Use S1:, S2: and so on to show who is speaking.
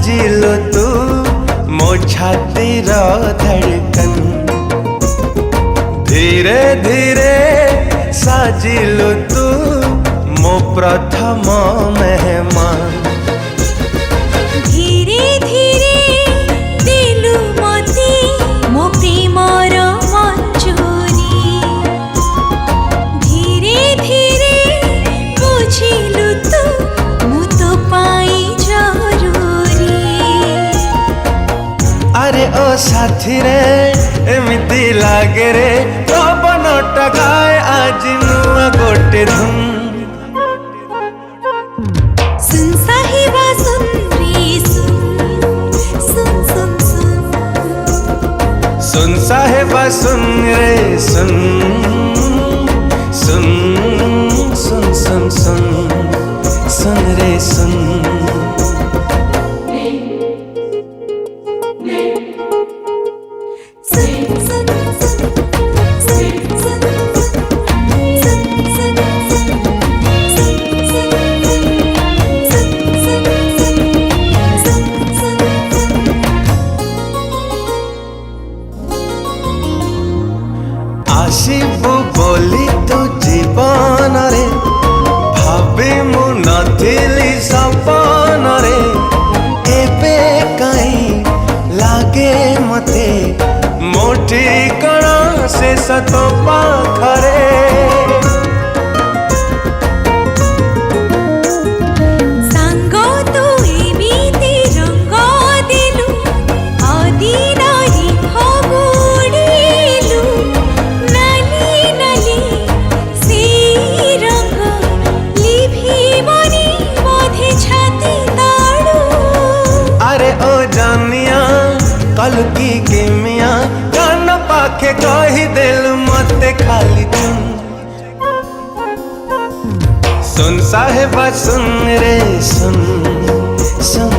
S1: साजिलो तू मो छातीर धड़कन धीरे धीरे साजिलो तू मो प्रथम मेहमान
S2: धीरे धीरे दिलु मते मो प्रेमर मंजूरी धीरे धीरे बुझिलु तू मु तो पाई जरूरी
S1: अरे ओ साथी रे एमिति लागे रे पवन टकाए आज नुआ गोटे धुन
S2: सुन साहिबा सुन रे सुन सुन सुन
S1: सुन साहेबा सुन रे सुन सुन सुन सुन सुन सुन रे सुन आसिबु बोली तू जीवन रे भाभी मु नथिली सपन रे एबे कहीं लागे मते मोटी कणा से सतो पाखरे
S2: सांगो तू एमिति रंग दिलु अदिनारी भगुड़िलु नाली नाली से रंग लिभिबनी बोधे छाती ताड़ू
S1: अरे ओ जानिया कल की किमिया कान पाखे कही दिल मते खाली सुन साहेबा सुन रे सुन सुन